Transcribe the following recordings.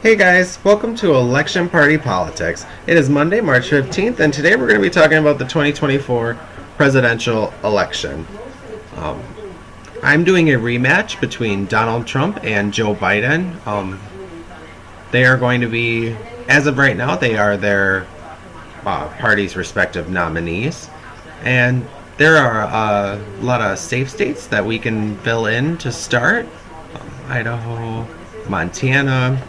Hey guys, welcome to Election Party Politics. It is Monday, March 15th, and today we're going to be talking about the 2024 presidential election. Um, I'm doing a rematch between Donald Trump and Joe Biden. They are going to be, as of right now, they are their party's respective nominees. And there are a lot of safe states that we can fill in to start. Idaho, Montana,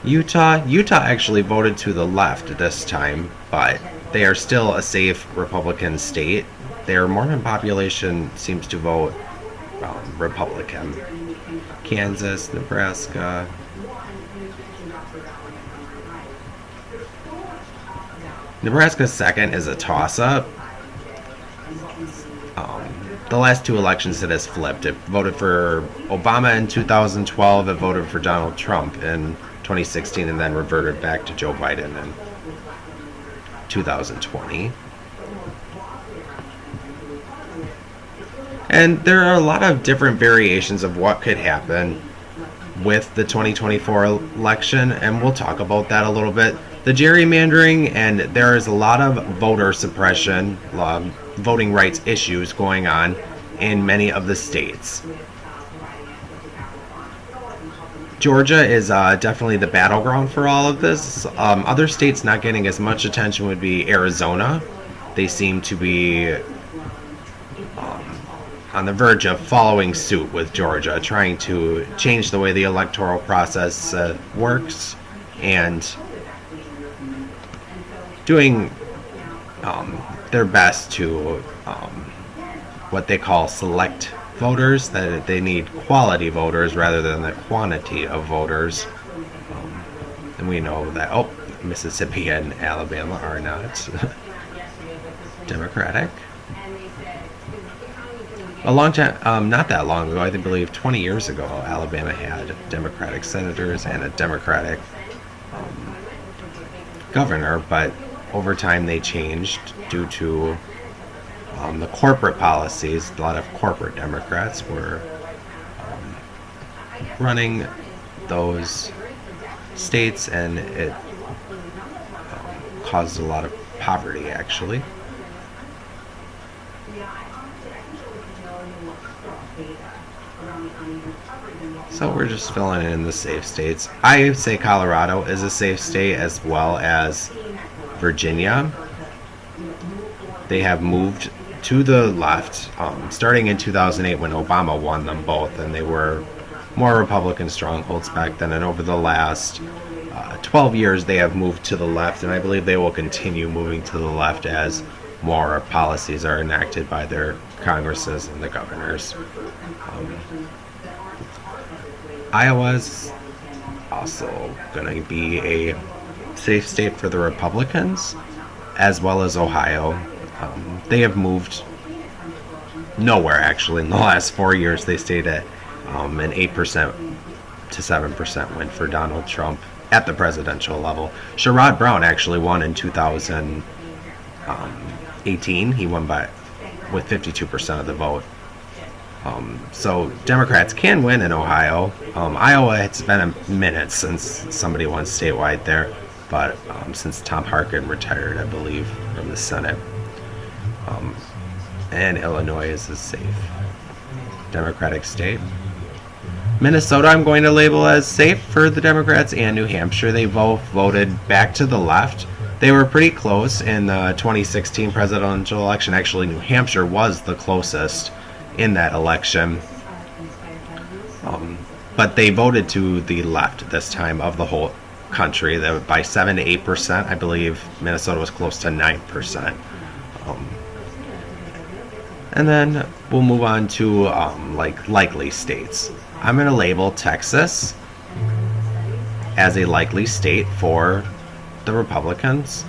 Utah actually voted to the left this time, but they are still a safe Republican state. Their Mormon population seems to vote Republican. Kansas, Nebraska. Nebraska's second is a toss-up. The last two elections it has flipped. It voted for Obama in 2012. It voted for Donald Trump in 2016, and then reverted back to Joe Biden in 2020. And there are a lot of different variations of what could happen with the 2024 election, and we'll talk about that a little bit. The gerrymandering, and there is a lot of voter suppression, voting rights issues going on in many of the states. Georgia is definitely the battleground for all of this. Other states not getting as much attention would be Arizona. They seem to be on the verge of following suit with Georgia, trying to change the way the electoral process works and doing their best to what they call select voters, that they need quality voters rather than the quantity of voters. And we know that, Mississippi and Alabama are not Democratic. A long time, not that long ago, I believe 20 years ago, Alabama had Democratic senators and a Democratic governor, but over time they changed due to the corporate policies. A lot of corporate Democrats were running those states, and it caused a lot of poverty, actually. So we're just filling in the safe states. I say Colorado is a safe state, as well as Virginia. They have moved to the left, starting in 2008 when Obama won them both, and they were more Republican strongholds back then. And over the last 12 years, they have moved to the left, and I believe they will continue moving to the left as more policies are enacted by their Congresses and the governors. Iowa's also going to be a safe state for the Republicans, as well as Ohio. They have moved nowhere, actually. In the last 4 years, they stayed at an 8% to 7% win for Donald Trump at the presidential level. Sherrod Brown actually won in 2018. He won with 52% of the vote. So Democrats can win in Ohio. Iowa, it's been a minute since somebody won statewide there, but since Tom Harkin retired, I believe, from the Senate. And Illinois is a safe Democratic state. Minnesota I'm going to label as safe for the Democrats, and New Hampshire. They both voted back to the left. They were pretty close in the 2016 presidential election. Actually, New Hampshire was the closest in that election. But they voted to the left this time of the whole country. By 7 to 8%. I believe Minnesota was close to 9%. And then we'll move on to likely states. I'm going to label Texas as a likely state for the Republicans.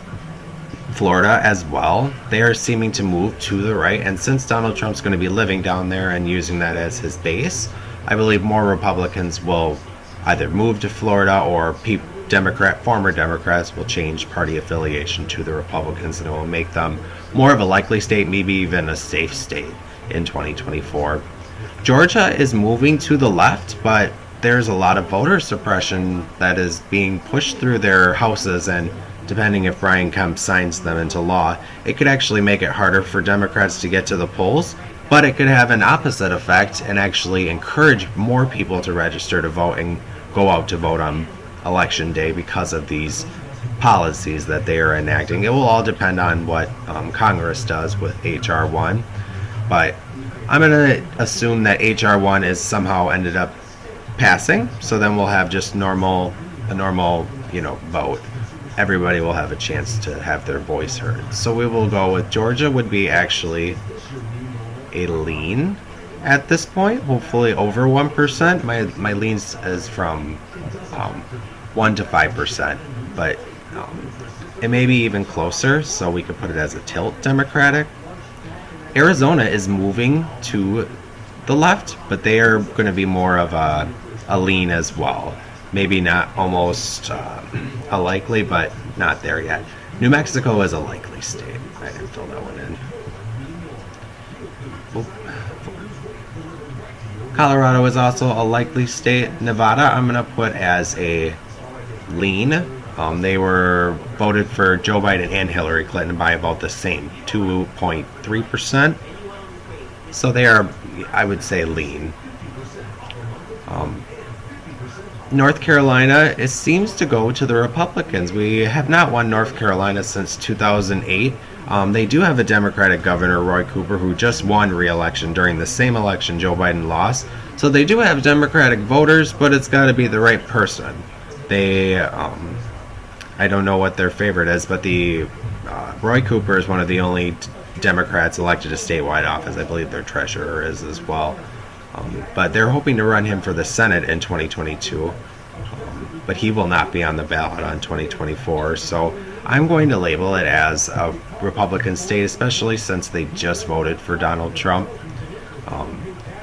Florida as well. They are seeming to move to the right, and since Donald Trump's going to be living down there and using that as his base, I believe more Republicans will either move to Florida, or former Democrats will change party affiliation to the Republicans, and it will make them more of a likely state, maybe even a safe state in 2024. Georgia is moving to the left, but there's a lot of voter suppression that is being pushed through their houses, and depending if Brian Kemp signs them into law, it could actually make it harder for Democrats to get to the polls, but it could have an opposite effect and actually encourage more people to register to vote and go out to vote on election day because of these policies that they are enacting. It will all depend on what Congress does with H.R. 1, but I'm going to assume that H.R. 1 is somehow ended up passing, so then we'll have just a normal vote. Everybody will have a chance to have their voice heard. So we will go with Georgia would be actually a lean at this point, hopefully over 1%. My leans is from 1 to 5%, but it may be even closer, so we could put it as a tilt Democratic. Arizona is moving to the left, but they are going to be more of a lean as well. Maybe not almost a likely, but not there yet. New Mexico is a likely state. I didn't fill that one in. Colorado is also a likely state. Nevada, I'm going to put as a lean. They were voted for Joe Biden and Hillary Clinton by about the same, 2.3%. So they are, I would say, lean. North Carolina, it seems to go to the Republicans. We have not won North Carolina since 2008. They do have a Democratic governor, Roy Cooper, who just won re-election during the same election Joe Biden lost. So they do have Democratic voters, but it's got to be the right person. They, I don't know what their favorite is, but Roy Cooper is one of the only Democrats elected to statewide office. I believe their treasurer is as well. But they're hoping to run him for the Senate in 2022. But he will not be on the ballot on 2024. So I'm going to label it as a Republican state, especially since they just voted for Donald Trump.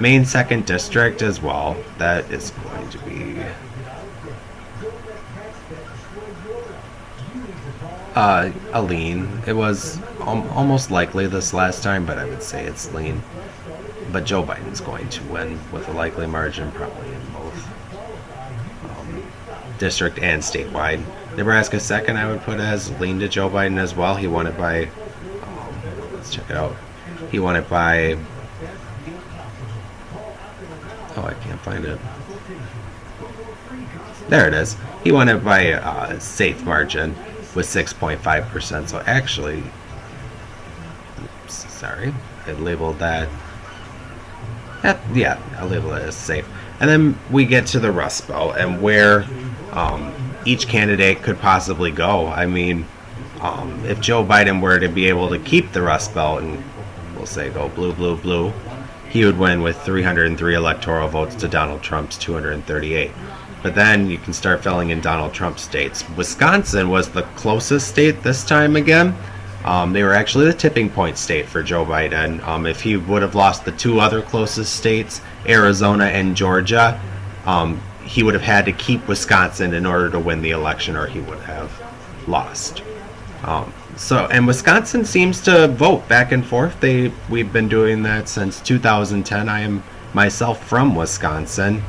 Maine 2nd District as well. That is going to be a lean. It was almost likely this last time, but I would say it's lean. But Joe Biden's going to win with a likely margin, probably in both district and statewide. Nebraska 2nd, I would put as lean to Joe Biden as well. He won it by, let's check it out. He won it by, I can't find it. There it is. He won it by a safe margin with 6.5%. So actually, sorry, I labeled that. Yeah, I'll label it as safe. And then we get to the Rust Belt and where each candidate could possibly go. I mean, if Joe Biden were to be able to keep the Rust Belt and we'll say go blue, blue, blue, he would win with 303 electoral votes to Donald Trump's 238. But then you can start filling in Donald Trump states. Wisconsin was the closest state this time again. They were actually the tipping point state for Joe Biden. If he would have lost the two other closest states, Arizona and Georgia, he would have had to keep Wisconsin in order to win the election, or he would have lost. And Wisconsin seems to vote back and forth. We've been doing that since 2010. I am myself from Wisconsin.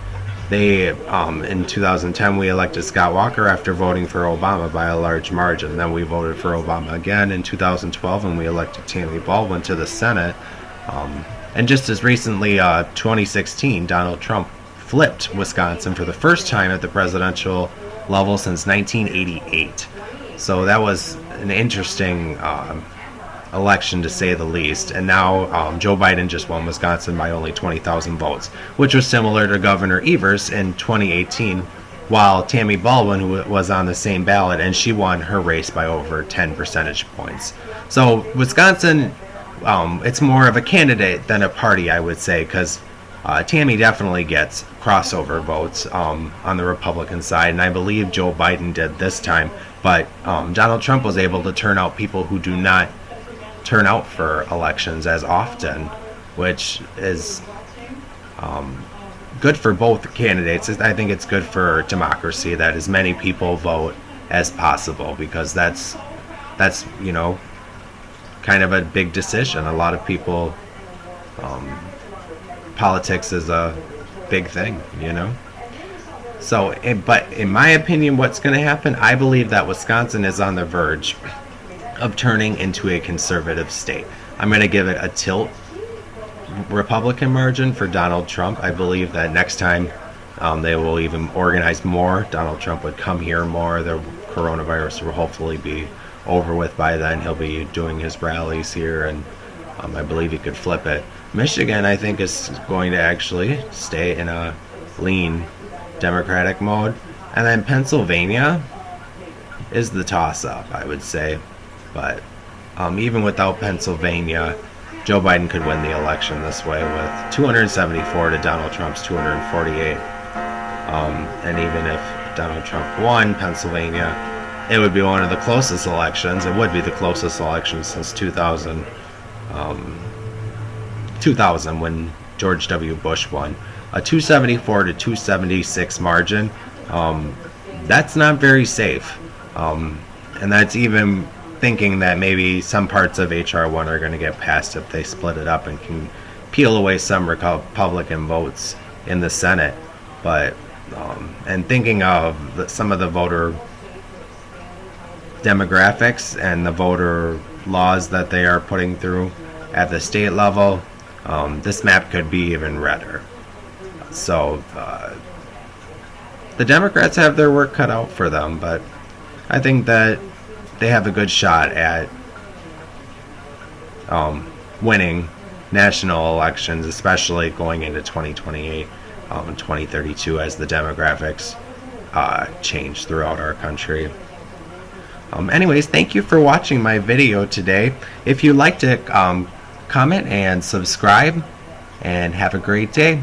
In 2010, we elected Scott Walker after voting for Obama by a large margin. Then we voted for Obama again in 2012, and we elected Tammy Baldwin to the Senate. And just as recently, 2016, Donald Trump flipped Wisconsin for the first time at the presidential level since 1988. So that was an interesting election, to say the least. And now Joe Biden just won Wisconsin by only 20,000 votes, which was similar to Governor Evers in 2018, while Tammy Baldwin, who was on the same ballot, and she won her race by over 10 percentage points. So Wisconsin, it's more of a candidate than a party, I would say, because Tammy definitely gets crossover votes on the Republican side, and I believe Joe Biden did this time, but Donald Trump was able to turn out people who do not turn out for elections as often, which is good for both candidates. I think it's good for democracy that as many people vote as possible, because that's kind of a big decision. A lot of people, politics is a big thing, So, but in my opinion, what's going to happen? I believe that Wisconsin is on the verge of turning into a conservative state. I'm going to give it a tilt Republican margin for Donald Trump. I believe that next time they will even organize more. Donald Trump would come here more. The coronavirus will hopefully be over with by then. He'll be doing his rallies here, and I believe he could flip it. Michigan, I think, is going to actually stay in a lean Democratic mode. And then Pennsylvania is the toss-up, I would say. But even without Pennsylvania, Joe Biden could win the election this way with 274 to Donald Trump's 248. And even if Donald Trump won Pennsylvania, it would be one of the closest elections. It would be the closest election since 2000 when George W. Bush won. A 274 to 276 margin, that's not very safe. And that's even thinking that maybe some parts of H.R. 1 are going to get passed if they split it up and can peel away some Republican votes in the Senate. But, and thinking of some of the voter demographics and the voter laws that they are putting through at the state level, this map could be even redder. So the Democrats have their work cut out for them, but I think that they have a good shot at winning national elections, especially going into 2028 and 2032 as the demographics change throughout our country. Anyways, thank you for watching my video today. If you'd like to comment and subscribe, and have a great day.